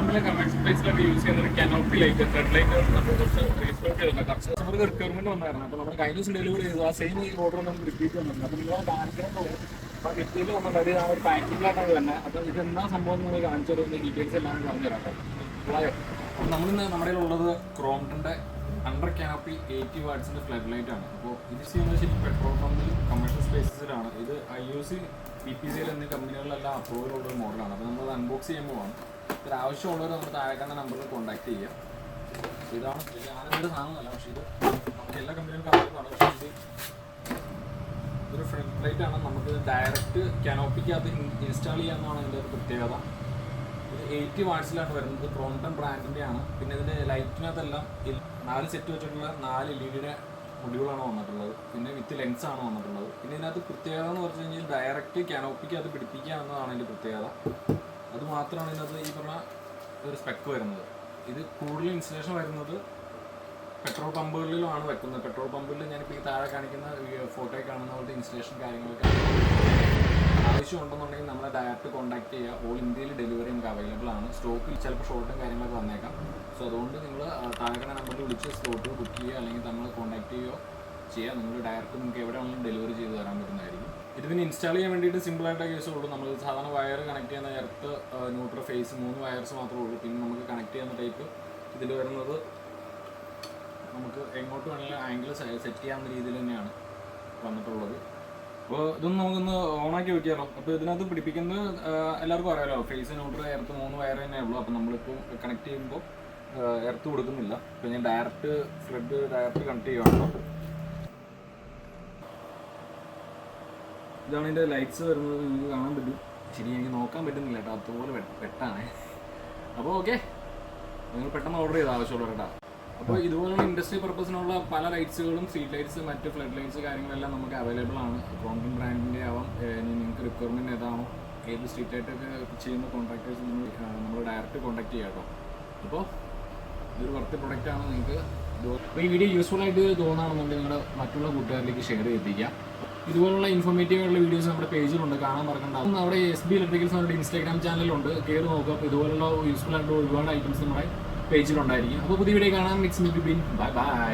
Normally commercial സ്പേസിലൊക്കെ use ചെയ്യുന്ന ഒരു canopy light flood light നമ്മൾ കുറച്ച് റീസ്റ്റോക്ക് ചെയ്തിട്ടുണ്ട്. കസ്റ്റമർക്ക് റിക്വയർമെന്റ് വന്നായിരുന്നു. അപ്പോൾ നമ്മൾ കഴിഞ്ഞ ദിവസം ഡെലിവറി ചെയ്തു. ആ സെയിം ഈ ഓർഡർ നമുക്ക് റിപ്പീറ്റ് ചെയ്യുന്നുണ്ട്. അപ്പോൾ നിങ്ങൾ കാണിക്കുന്നത് അപ്പോൾ കിട്ടിയിട്ട് വന്നിട്ട് ആ ഒരു പാക്കിങ്ങിലായിട്ടാണ് തന്നെ. അപ്പോൾ ഇത് എന്താ സംഭവം നിങ്ങൾ കാണിച്ചു തരുന്ന ഡീറ്റെയിൽസ് എല്ലാം പറഞ്ഞുതരാം കേട്ടോ. നമ്മളിന്ന് നമ്മുടെ ഉള്ളത് ക്രോംപ്ടന്റെ അണ്ടർ കാനോപ്പി 80 വാട്ട്സിന്റെ ഫ്ലഡ് ലൈറ്റ് ആണ്. അപ്പോൾ ഇത് ചെയ്യുന്നത് ശരിക്കും പെട്രോൾ പമ്പിൽ കമേഴ്ഷ്യൽ സ്പേസസിലാണ്. ഇത് IUC PPCL എന്നീ കമ്പനികളിലെല്ലാം അപ്രൂവൽ ഉള്ള ഒരു മോഡലാണ്. അപ്പോൾ നമ്മൾ അൺബോക്സ് ചെയ്യുമ്പോൾ ഇത് ആവശ്യമുള്ളവർ നമ്മുടെ താഴെക്കാണ നമ്പറിൽ കോൺടാക്ട് ചെയ്യുക. ഇതാണ് ഞാനെന്തൊരു സാധനമല്ല, പക്ഷേ ഇത് നമുക്ക് എല്ലാ കമ്പനികൾക്കും അവൈലബിളാണ്. പക്ഷേ ഇത് ഒരു ഫ്ലഡ് ലൈറ്റ് ആണ്. നമുക്ക് ഡയറക്റ്റ് കാനോപ്പിക്കകത്ത് ഇൻസ്റ്റാൾ ചെയ്യാമെന്നാണ് ഇതിൻ്റെ ഒരു പ്രത്യേകത. ഇത് 80 വാട്ട്സിലാണ് വരുന്നത്. ക്രോംപ്ടൺ ബ്രാൻഡിൻ്റെ ആണ്. പിന്നെ ഇതിൻ്റെ ലൈറ്റിനകത്തെല്ലാം 4 സെറ്റ് വെച്ചിട്ടുള്ള 4 LED മൊഡ്യൂളാണ് വന്നിട്ടുള്ളത്. പിന്നെ വിത്ത് ലെൻസ് ആണ് വന്നിട്ടുള്ളത്. പിന്നെ ഇതിനകത്ത് പ്രത്യേകത എന്ന് പറഞ്ഞു കഴിഞ്ഞാൽ ഡയറക്റ്റ് കാനോപ്പിക്ക് അത് പിടിപ്പിക്കുക എന്നതാണ് ഇതിൻ്റെ പ്രത്യേകത. അത് മാത്രമാണ് ഇതിനകത്ത് ഈ പറഞ്ഞ ഒരു സ്പെക്ക് വരുന്നത്. ഇത് കൂടുതൽ ഇൻസ്റ്റലേഷൻ വരുന്നത് പെട്രോൾ പമ്പുകളിലാണ് വെക്കുന്നത്. പെട്രോൾ പമ്പിൽ ഞാനിപ്പോൾ ഈ താഴെ കാണിക്കുന്ന ഫോട്ടോയിൽ കാണുന്ന പോലത്തെ ഇൻസ്റ്റലേഷൻ കാര്യങ്ങളൊക്കെ ആവശ്യമുണ്ടെന്നുണ്ടെങ്കിൽ നമ്മളെ ഡയറക്റ്റ് കോൺടാക്ട് ചെയ്യുക. ഓൾ ഇന്ത്യയിൽ ഡെലിവറി നമുക്ക് അവൈലബിൾ ആണ്. സ്റ്റോക്കിൽ ചിലപ്പോൾ ഷോർട്ടും കാര്യങ്ങളൊക്കെ വന്നേക്കാം. സോ അതുകൊണ്ട് നിങ്ങൾ താഴെ നമ്പറിൽ വിളിച്ച് സ്ലോട്ട് ബുക്ക് ചെയ്യുക, അല്ലെങ്കിൽ നമ്മൾ കോൺടാക്ട് ചെയ്യുകയോ ചെയ്യുക. നിങ്ങൾ ഡയറക്റ്റ് നിങ്ങൾക്ക് എവിടെ വേണമെങ്കിലും ഡെലിവറി ചെയ്ത് തരാൻ പറ്റുന്നതായിരിക്കും. ഇത് പിന്നെ ഇൻസ്റ്റാൾ ചെയ്യാൻ വേണ്ടിയിട്ട് സിമ്പിളായിട്ട് കേസേ ഉള്ളൂ. നമ്മൾ സാധാരണ വയർ കണക്ട് ചെയ്യുന്ന എർത്ത്, ന്യൂട്രൽ, ഫേസ് 3 വയർസ് മാത്രമേ ഉള്ളൂ. പിന്നെ നമുക്ക് കണക്ട് ചെയ്യുന്ന ടൈപ്പ് ഇതിൽ വരുന്നത് നമുക്ക് എങ്ങോട്ട് വേണമെങ്കിലും ആംഗിൾ സെറ്റ് ചെയ്യാവുന്ന രീതിയിൽ തന്നെയാണ് വന്നിട്ടുള്ളത്. അപ്പോൾ ഇതൊന്ന് നമുക്കൊന്ന് ഓണാക്കി വെക്കാമല്ലോ. അപ്പോൾ ഇതിനകത്ത് പിടിപ്പിക്കുന്നത് എല്ലാവർക്കും അറിയാമല്ലോ, ഫേസ്, ന്യൂട്രൽ, എർത്ത് 3 വയർ തന്നെ ഉള്ളൂ. അപ്പോൾ നമ്മളിപ്പോൾ കണക്ട് ചെയ്യുമ്പോൾ എർത്ത് കൊടുക്കുന്നില്ല. ഇപ്പോൾ ഞാൻ ഡയറക്റ്റ് കണക്ട് ചെയ്യുകയാണല്ലോ. ഇതാണ് ഇതിൻ്റെ ലൈറ്റ്സ് വരുന്നത്. നിങ്ങൾക്ക് കാണാൻ പറ്റും. ശരി, എനിക്ക് നോക്കാൻ പറ്റുന്നില്ല കേട്ടോ, അതുപോലെ വെട്ടാണേ. അപ്പോൾ ഓക്കെ, നിങ്ങൾ പെട്ടെന്ന് ഓർഡർ ചെയ്ത് ആവശ്യമുള്ള കേട്ടോ. അപ്പോൾ ഇതുപോലുള്ള ഇൻഡസ്ട്രി പർപ്പസിനുള്ള പല ലൈറ്റ്സുകളും, സ്ട്രീറ്റ് ലൈറ്റ്സ്, മറ്റ് ഫ്ലഡ് ലൈറ്റ്സ് കാര്യങ്ങളെല്ലാം നമുക്ക് അവൈലബിൾ ആണ്. ക്രോംപ്ടൺ ബ്രാൻഡിൻ്റെ ആവാം. ഇനി നിങ്ങൾക്ക് റിക്വയർമെൻറ്റ് ഏതാണോ, ഏത് സ്ട്രീറ്റ് ലൈറ്റൊക്കെ ചെയ്യുന്ന കോൺട്രാക്ടേഴ്സ് നമ്മൾ ഡയറക്റ്റ് കോൺടാക്ട് ചെയ്യാം കേട്ടോ. അപ്പോൾ ഇതൊരു വർത്ത് പ്രൊഡക്റ്റാണ്. നിങ്ങൾക്ക് അപ്പോൾ ഈ വീഡിയോ യൂസ്ഫുൾ ആയിട്ട് തോന്നുകയാണെന്നുണ്ടെങ്കിൽ നിങ്ങളുടെ മറ്റുള്ള കൂട്ടുകാരിലേക്ക് ഷെയർ ചെയ്യിപ്പിക്കുക. ഇതുപോലുള്ള ഇൻഫോർമേറ്റീവ് ആയിട്ടുള്ള വീഡിയോസ് നമ്മുടെ പേജിലുണ്ട്, കാണാൻ മറക്കണ്ടാവും. നമ്മുടെ SB ഇലക്ട്രിക്കൽസ് നമ്മുടെ ഇൻസ്റ്റാഗ്രാം ചാനലിലുണ്ട്, കയറി നോക്കുക. അപ്പോൾ ഇതുപോലുള്ള യൂസ്ഫുൾ ആയിട്ടുള്ള ഒരുപാട് ഐറ്റംസ് നമ്മുടെ പേജിലുണ്ടായിരിക്കും. അപ്പോൾ പുതിയ വീഡിയോ കാണാം. Mix bye bye.